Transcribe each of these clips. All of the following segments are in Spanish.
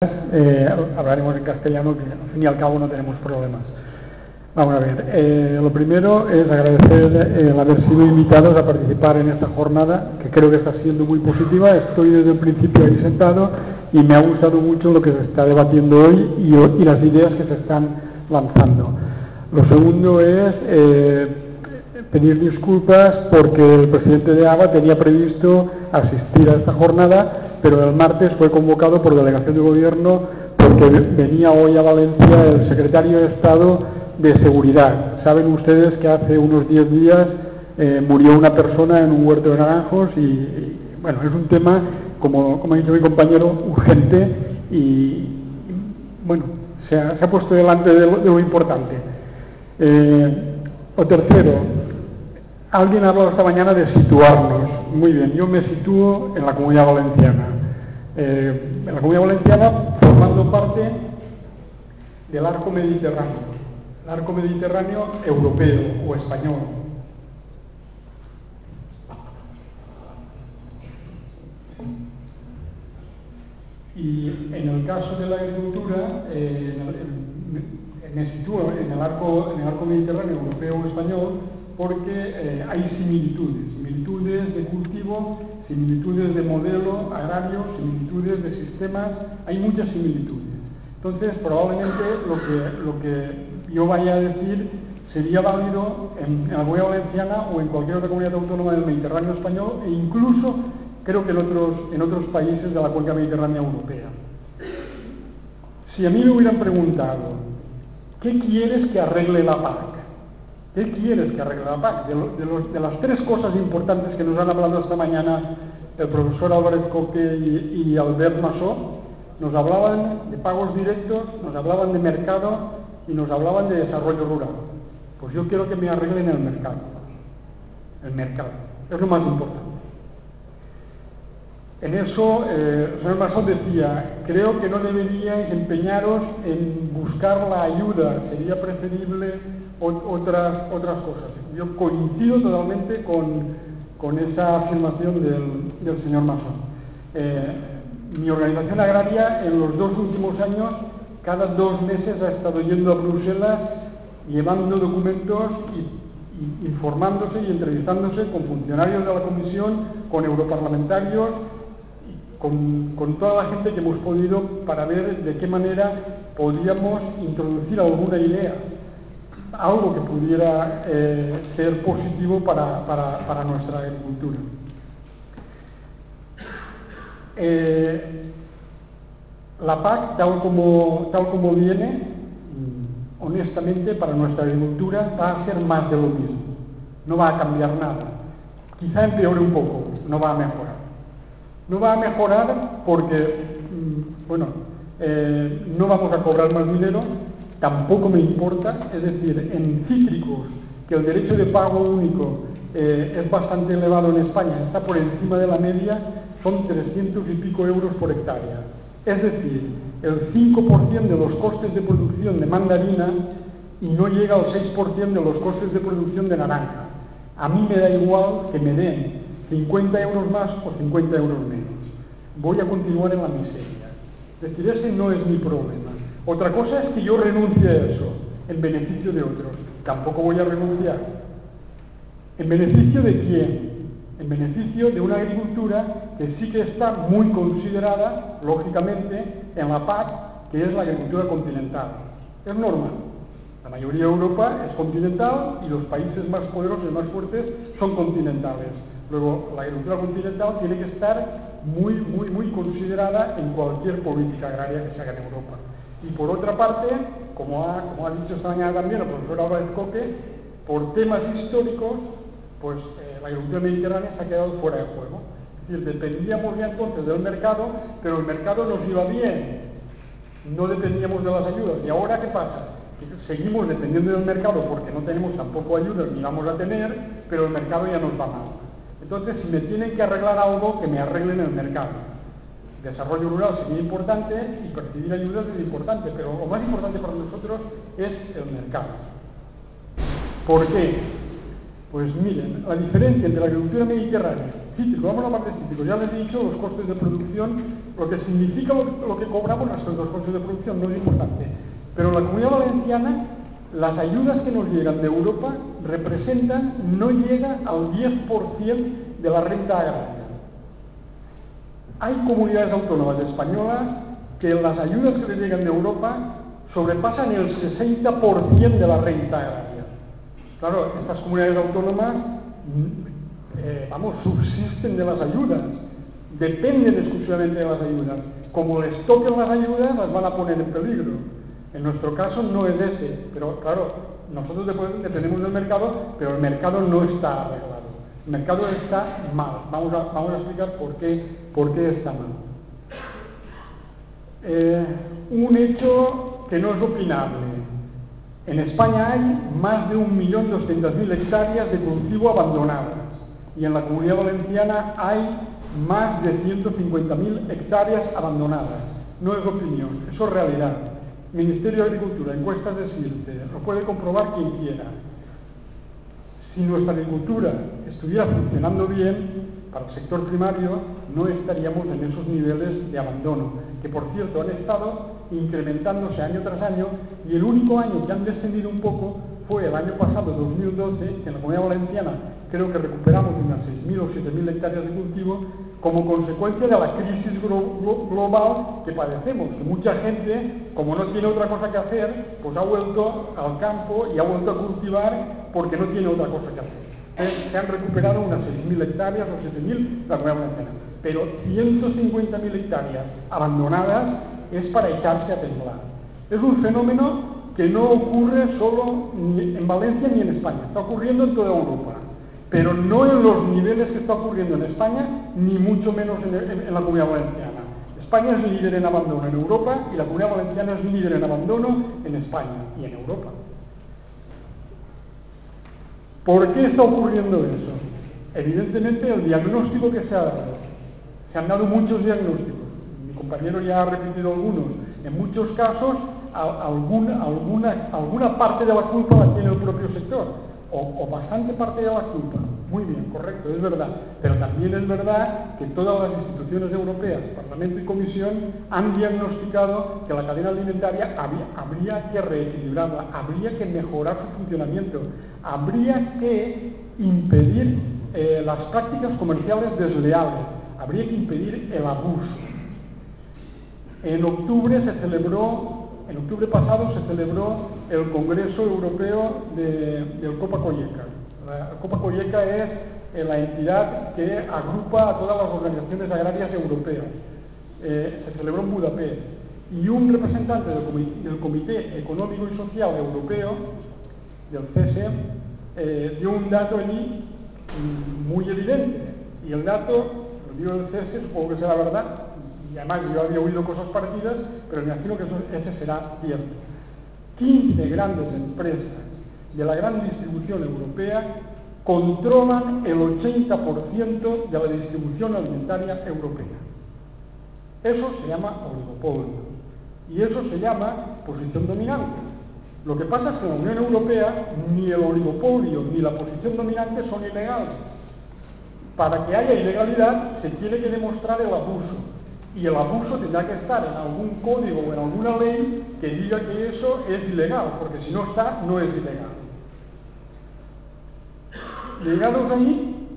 Hablaremos en castellano, que al fin y al cabo no tenemos problemas. Vamos a ver, lo primero es agradecer el haber sido invitados a participar en esta jornada, que creo que está siendo muy positiva. Estoy desde el principio ahí sentado y me ha gustado mucho lo que se está debatiendo hoy y las ideas que se están lanzando. Lo segundo es pedir disculpas porque el presidente de ABA tenía previsto asistir a esta jornada, pero el martes fue convocado por delegación de gobierno porque venía hoy a Valencia el secretario de Estado de Seguridad. Saben ustedes que hace unos 10 días murió una persona en un huerto de naranjos y bueno, es un tema, como ha dicho mi compañero, urgente y bueno, se ha puesto delante de lo importante. Lo tercero, alguien ha hablado esta mañana de situarnos. Muy bien, yo me sitúo en la Comunidad Valenciana. En la Comunidad Valenciana formando parte del arco mediterráneo. El arco mediterráneo europeo o español. Y en el caso de la agricultura, me sitúo en el arco mediterráneo europeo o español porque hay similitudes de cultivo, similitudes de modelo agrario, similitudes de sistemas, hay muchas similitudes. Entonces, probablemente lo que yo vaya a decir sería válido en la Comunidad Valenciana o en cualquier otra comunidad autónoma del Mediterráneo español e incluso creo que en otros países de la cuenca mediterránea europea. Si a mí me hubieran preguntado, ¿qué quieres que arregle la PAC? ¿Qué quieres que arregle la PAC? De las tres cosas importantes que nos han hablado esta mañana el profesor Álvarez Coque y Albert Massó, nos hablaban de pagos directos, nos hablaban de mercado y nos hablaban de desarrollo rural. Pues yo quiero que me arreglen el mercado. El mercado. Es lo más importante. En eso, el señor Massó decía, creo que no deberíais empeñaros en buscar la ayuda, sería preferible otras cosas. Yo coincido totalmente con esa afirmación del señor Massó. Mi organización agraria en los 2 últimos años, cada 2 meses ha estado yendo a Bruselas, llevando documentos y informándose y entrevistándose con funcionarios de la Comisión, con europarlamentarios, con toda la gente que hemos podido para ver de qué manera podíamos introducir alguna idea, algo que pudiera ser positivo para nuestra agricultura. La PAC, tal como viene, honestamente, para nuestra agricultura va a ser más de lo mismo. No va a cambiar nada. Quizá empeore un poco, no va a mejorar. No va a mejorar porque, no vamos a cobrar más dinero, tampoco me importa, es decir, en cítricos, que el derecho de pago único es bastante elevado en España, está por encima de la media, son 300 y pico euros por hectárea. Es decir, el 5% de los costes de producción de mandarina y no llega al 6% de los costes de producción de naranja. A mí me da igual que me den 50 euros más o 50 euros menos. Voy a continuar en la miseria. Es decir, ese no es mi problema. Otra cosa es que yo renuncie a eso, en beneficio de otros. Tampoco voy a renunciar. ¿En beneficio de quién? En beneficio de una agricultura que sí que está muy considerada, lógicamente, en la PAC, que es la agricultura continental. Es normal. La mayoría de Europa es continental y los países más poderosos y más fuertes son continentales. Luego, la agricultura continental tiene que estar muy considerada en cualquier política agraria que se haga en Europa. Y por otra parte, como ha dicho esta mañana también el profesor Álvarez Coque, por temas históricos, pues la agricultura mediterránea se ha quedado fuera de juego. Es decir, dependíamos ya entonces del mercado, pero el mercado nos iba bien. No dependíamos de las ayudas. ¿Y ahora qué pasa? Que seguimos dependiendo del mercado porque no tenemos tampoco ayudas ni vamos a tener, pero el mercado ya nos va mal. Entonces, si me tienen que arreglar algo, que me arreglen el mercado. Desarrollo rural sería importante y percibir ayudas es importante, pero lo más importante para nosotros es el mercado. ¿Por qué? Pues miren, la diferencia entre la agricultura mediterránea, cítrico, vamos a la parte de cítricos, ya les he dicho, los costes de producción Lo que significa lo que cobramos respecto a los costes de producción no es importante. Pero en la Comunidad Valenciana, las ayudas que nos llegan de Europa representan, no llega al 10% de la renta agraria. Hay comunidades autónomas españolas que las ayudas que les llegan de Europa sobrepasan el 60% de la renta agraria. Claro, estas comunidades autónomas, subsisten de las ayudas, dependen exclusivamente de las ayudas. Como les toquen las ayudas, las van a poner en peligro. En nuestro caso no es ese, pero claro, nosotros dependemos del mercado, pero el mercado no está arreglado. El mercado está mal. Vamos a explicar por qué está mal. Un hecho que no es opinable. En España hay más de 1.200.000 hectáreas de cultivo abandonadas y en la Comunidad Valenciana hay más de 150.000 hectáreas abandonadas. No es opinión, eso es realidad. Ministerio de Agricultura, encuestas de SIRCE, lo puede comprobar quien quiera. Si nuestra agricultura estuviera funcionando bien, para el sector primario no estaríamos en esos niveles de abandono, que por cierto han estado incrementándose año tras año, y el único año que han descendido un poco fue el año pasado, 2012, que en la Comunidad Valenciana creo que recuperamos unas 6.000 o 7.000 hectáreas de cultivo, como consecuencia de la crisis global que padecemos, que mucha gente, como no tiene otra cosa que hacer, pues ha vuelto al campo y ha vuelto a cultivar porque no tiene otra cosa que hacer. Se han recuperado unas 6.000 hectáreas o 7.000 la Comunidad Valenciana, pero 150.000 hectáreas abandonadas es para echarse a temblar. Es un fenómeno que no ocurre solo ni en Valencia ni en España, está ocurriendo en toda Europa, pero no en los niveles que está ocurriendo en España, ni mucho menos en la Comunidad Valenciana. España es líder en abandono en Europa y la Comunidad Valenciana es líder en abandono en España y en Europa. ¿Por qué está ocurriendo eso? Evidentemente el diagnóstico que se ha dado. Se han dado muchos diagnósticos. Mi compañero ya ha repetido algunos. En muchos casos, alguna parte de la culpa la tiene el propio sector. O bastante parte de la culpa. Muy bien, correcto, es verdad. Pero también es verdad que todas las instituciones europeas, Parlamento y Comisión, han diagnosticado que la cadena alimentaria habría que reequilibrarla, habría que mejorar su funcionamiento, habría que impedir las prácticas comerciales desleales, habría que impedir el abuso. En octubre pasado se celebró el Congreso Europeo del Copa Cogeca. La Copa Cogeca es la entidad que agrupa a todas las organizaciones agrarias europeas. Se celebró en Budapest y un representante del Comité Económico y Social Europeo, del CESE, dio un dato allí muy evidente. Y el dato, lo digo del CESE, supongo que será verdad, y además yo había oído cosas parecidas, pero me imagino que ese será cierto. 15 grandes empresas de la gran distribución europea controlan el 80% de la distribución alimentaria europea. Eso se llama oligopolio y eso se llama posición dominante. Lo que pasa es que en la Unión Europea ni el oligopolio ni la posición dominante son ilegales. Para que haya ilegalidad se tiene que demostrar el abuso. Y el abuso tendrá que estar en algún código o en alguna ley que diga que eso es ilegal, porque si no está, no es ilegal. Llegados ahí,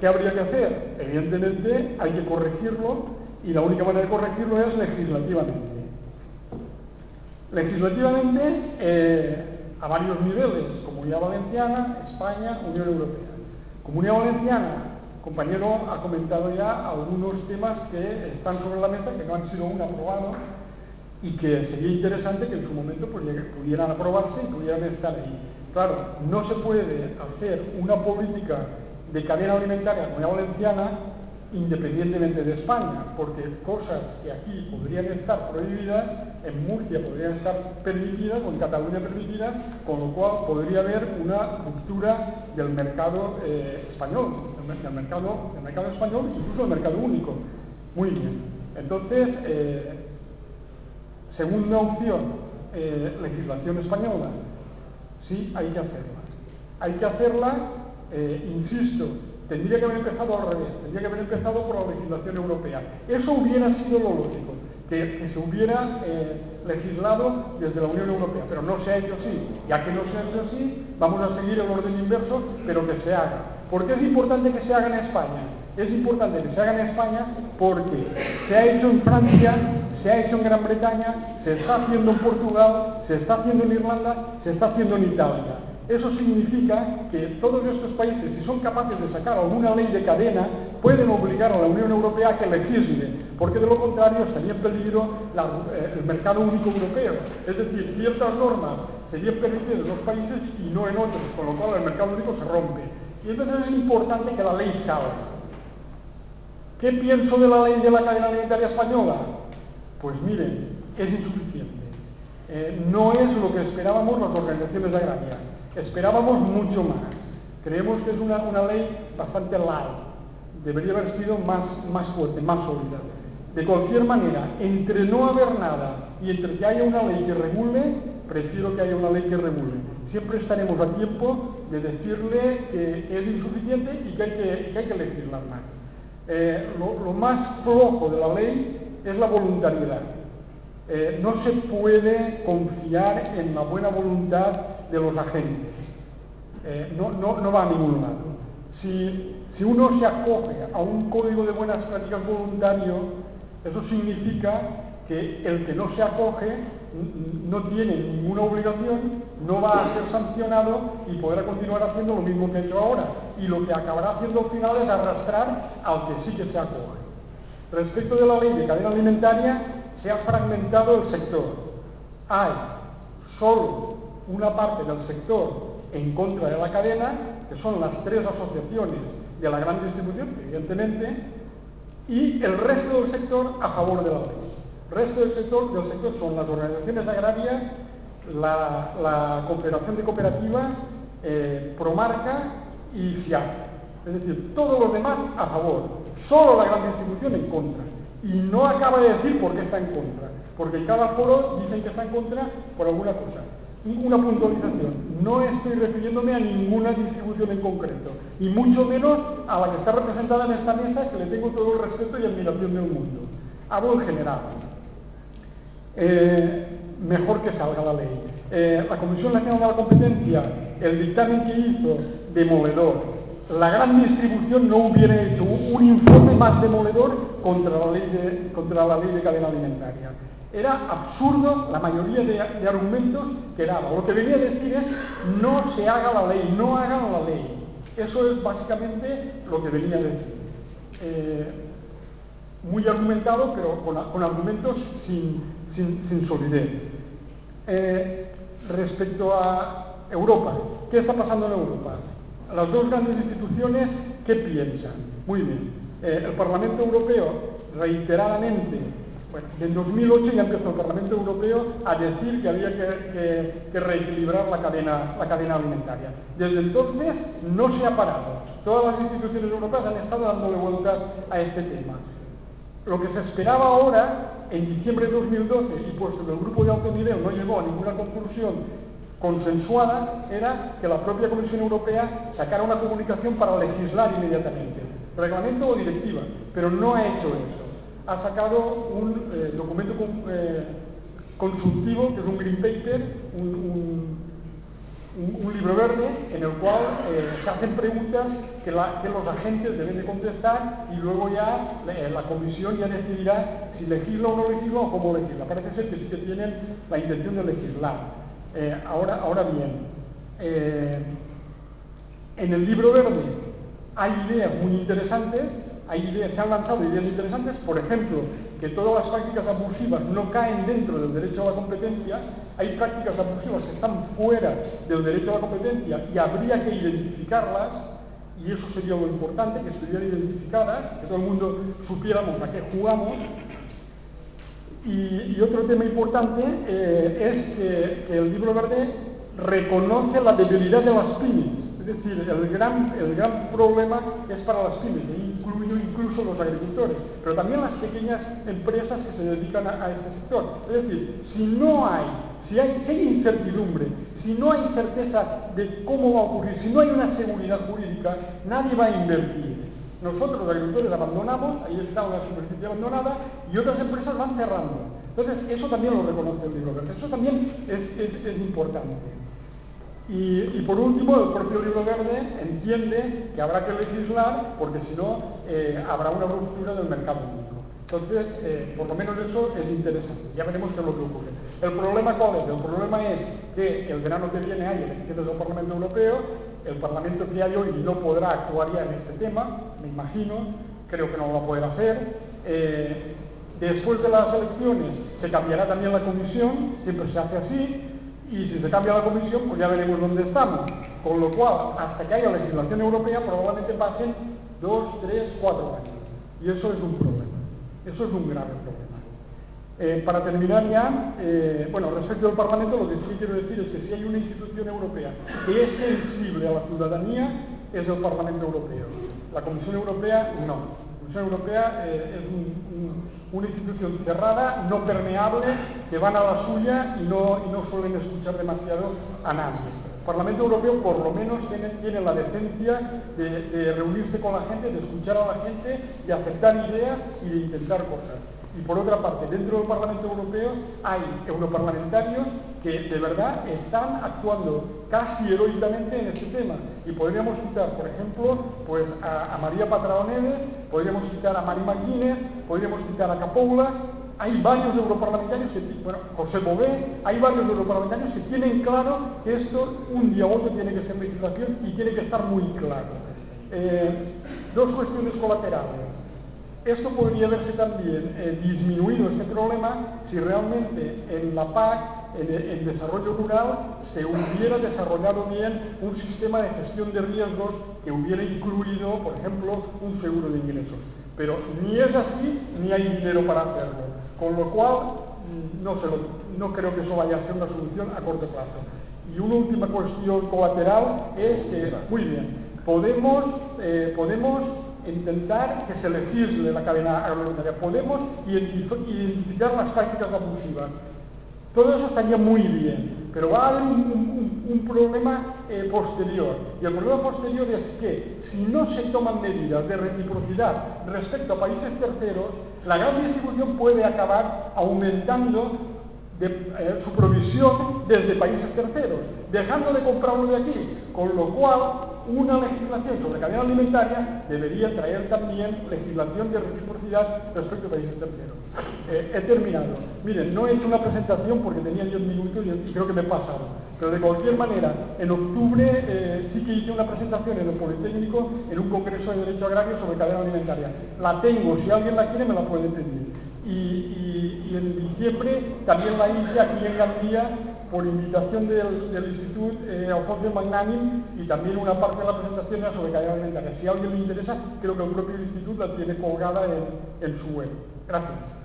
¿qué habría que hacer? Evidentemente hay que corregirlo y la única manera de corregirlo es legislativamente. Legislativamente, a varios niveles, Comunidad Valenciana, España, Unión Europea. Comunidad Valenciana, el compañero ha comentado ya algunos temas que están sobre la mesa, que no han sido aún aprobados y que sería interesante que en su momento pues, pudieran aprobarse y pudieran estar ahí. Claro, no se puede hacer una política de cadena alimentaria en la Comunidad Valenciana independientemente de España, porque cosas que aquí podrían estar prohibidas, en Murcia podrían estar permitidas o en Cataluña permitidas, con lo cual podría haber una ruptura del mercado español, del mercado español, incluso del mercado único. Muy bien. Entonces, segunda opción, legislación española. Sí, hay que hacerla. Hay que hacerla, insisto, Tendría que haber empezado al revés, tendría que haber empezado por la legislación europea. Eso hubiera sido lo lógico, que se hubiera legislado desde la Unión Europea, pero no se ha hecho así. Ya que no se ha hecho así, vamos a seguir el orden inverso, pero que se haga. ¿Por qué es importante que se haga en España? Es importante que se haga en España porque se ha hecho en Francia, se ha hecho en Gran Bretaña, se está haciendo en Portugal, se está haciendo en Irlanda, se está haciendo en Italia. Eso significa que todos estos países, si son capaces de sacar alguna ley de cadena, pueden obligar a la Unión Europea a que legisle, porque de lo contrario estaría en peligro el mercado único europeo. Es decir, ciertas normas serían permitidas en unos países y no en otros, con lo cual el mercado único se rompe. Y entonces es importante que la ley salga. ¿Qué pienso de la ley de la cadena alimentaria española? Pues miren, es insuficiente. No es lo que esperábamos las organizaciones agrarias. Esperábamos mucho más. Creemos que es una ley bastante light. Debería haber sido más fuerte, más sólida. De cualquier manera, entre no haber nada y entre que haya una ley que regule, prefiero que haya una ley que regule. Siempre estaremos a tiempo de decirle que es insuficiente y que hay que legislar más. Lo más flojo de la ley es la voluntariedad. No se puede confiar en la buena voluntad de los agentes. No va a ningún lado. Si uno se acoge a un código de buenas prácticas voluntario, eso significa que el que no se acoge no tiene ninguna obligación, no va a ser sancionado y podrá continuar haciendo lo mismo que ha hecho ahora. Y lo que acabará haciendo al final es arrastrar al que sí que se acoge. Respecto de la ley de cadena alimentaria, se ha fragmentado el sector. Hay solo una parte del sector en contra de la cadena, que son las 3 asociaciones de la gran distribución, evidentemente, y el resto del sector a favor de la ley. El resto del sector son las organizaciones agrarias, la Confederación de Cooperativas, Promarca y FIAC. Es decir, todos los demás a favor, solo la gran distribución en contra. Y no acaba de decir por qué está en contra, porque en cada foro dicen que está en contra por alguna cosa. Una puntualización, no estoy refiriéndome a ninguna distribución en concreto, y mucho menos a la que está representada en esta mesa, que le tengo todo el respeto y admiración del mundo. Hablo en general. Mejor que salga la ley. La Comisión Nacional de la Competencia, el dictamen que hizo, demoledor. La gran distribución no hubiera hecho un informe más demoledor contra la ley de cadena alimentaria. Era absurdo la mayoría de argumentos que daba. Lo que venía a decir es, no se haga la ley, no hagan la ley. Eso es básicamente lo que venía a decir. Muy argumentado, pero con argumentos sin solidez. Respecto a Europa, ¿qué está pasando en Europa? Las dos grandes instituciones, ¿qué piensan? Muy bien. El Parlamento Europeo, reiteradamente, bueno, en 2008 ya empezó el Parlamento Europeo a decir que había que reequilibrar la cadena alimentaria. Desde entonces no se ha parado. Todas las instituciones europeas han estado dándole vueltas a este tema. Lo que se esperaba ahora, en diciembre de 2012, y puesto que el grupo de alto nivel no llegó a ninguna conclusión consensuada, era que la propia Comisión Europea sacara una comunicación para legislar inmediatamente, reglamento o directiva, pero no ha hecho eso. Ha sacado un documento consultivo, que es un green paper, un libro verde, en el cual se hacen preguntas que los agentes deben de contestar, y luego ya la comisión ya decidirá si legisla o no legisla o cómo legisla. Parece ser que sí que tienen la intención de legislar. Ahora bien, en el libro verde hay ideas muy interesantes, se han lanzado ideas interesantes, por ejemplo, que todas las prácticas abusivas no caen dentro del derecho a la competencia. Hay prácticas abusivas que están fuera del derecho a la competencia y habría que identificarlas, y eso sería lo importante, que estuvieran identificadas, que todo el mundo supiéramos a qué jugamos. Y otro tema importante es que el libro verde reconoce la debilidad de las pymes. Es decir, el gran problema es para las pymes, incluso los agricultores, pero también las pequeñas empresas que se dedican a este sector. Es decir, si no hay Si hay incertidumbre, si no hay certeza de cómo va a ocurrir, si no hay una seguridad jurídica, nadie va a invertir. Nosotros los agricultores abandonamos, ahí está una superficie abandonada, y otras empresas van cerrando. Entonces, eso también lo reconoce el libro verde, eso también es importante. Y por último, el propio libro verde entiende que habrá que legislar, porque si no, habrá una ruptura del mercado único. Entonces, por lo menos eso es interesante, ya veremos qué es lo que ocurre. ¿El problema cuál es? El problema es que el verano que viene hay elecciones del Parlamento Europeo, el Parlamento que hay hoy no podrá actuar ya en este tema, me imagino, creo que no lo va a poder hacer. Después de las elecciones se cambiará también la comisión, siempre se hace así, y si se cambia la comisión, pues ya veremos dónde estamos. Con lo cual, hasta que haya legislación europea, probablemente pasen 2, 3, 4 años. Y eso es un problema. Eso es un grave problema. Para terminar ya, bueno, respecto al Parlamento, lo que sí quiero decir es que si hay una institución europea que es sensible a la ciudadanía, es el Parlamento Europeo. La Comisión Europea, no. La Comisión Europea es una institución cerrada, no permeable, que van a la suya y no suelen escuchar demasiado a nadie. El Parlamento Europeo por lo menos tiene la decencia de reunirse con la gente, de escuchar a la gente, de aceptar ideas y de intentar cosas. Y por otra parte, dentro del Parlamento Europeo hay europarlamentarios que de verdad están actuando casi heroicamente en este tema. Y podríamos citar, por ejemplo, pues a María Patrao Neves, podríamos citar a Mari McGuinness, podríamos citar a Capoulas. Hay varios europarlamentarios, bueno, José Bové, hay varios europarlamentarios que tienen claro que esto un día u otro tiene que ser legislación y tiene que estar muy claro. Dos cuestiones colaterales. Esto podría verse también disminuido este problema si realmente en la PAC, en desarrollo rural, se hubiera desarrollado bien un sistema de gestión de riesgos que hubiera incluido, por ejemplo, un seguro de ingresos. Pero ni es así, ni hay dinero para hacerlo. Con lo cual, no creo que eso vaya a ser una solución a corto plazo. Y una última cuestión colateral es que, muy bien, podemos intentar que se legisle la cadena agroalimentaria, podemos identificar las prácticas abusivas. Todo eso estaría muy bien, pero va a haber un problema posterior. Y el problema posterior es que si no se toman medidas de reciprocidad respecto a países terceros, la gran distribución puede acabar aumentando su provisión desde países terceros, dejando de comprarlo de aquí, con lo cual una legislación sobre cadena alimentaria debería traer también legislación de reciprocidad respecto a países terceros. He terminado. Miren, no he hecho una presentación porque tenía 10 minutos y creo que me he pasado. Pero de cualquier manera, en octubre sí que hice una presentación en el Politécnico en un congreso de Derecho Agrario sobre cadena alimentaria. La tengo, si alguien la quiere me la puede pedir. Y en diciembre también la hice aquí en Gandía por invitación del Instituto Alfonso Magnànim, y también una parte de la presentación era sobre cadena alimentaria. Si a alguien le interesa, creo que el propio instituto la tiene colgada en su web. Gracias.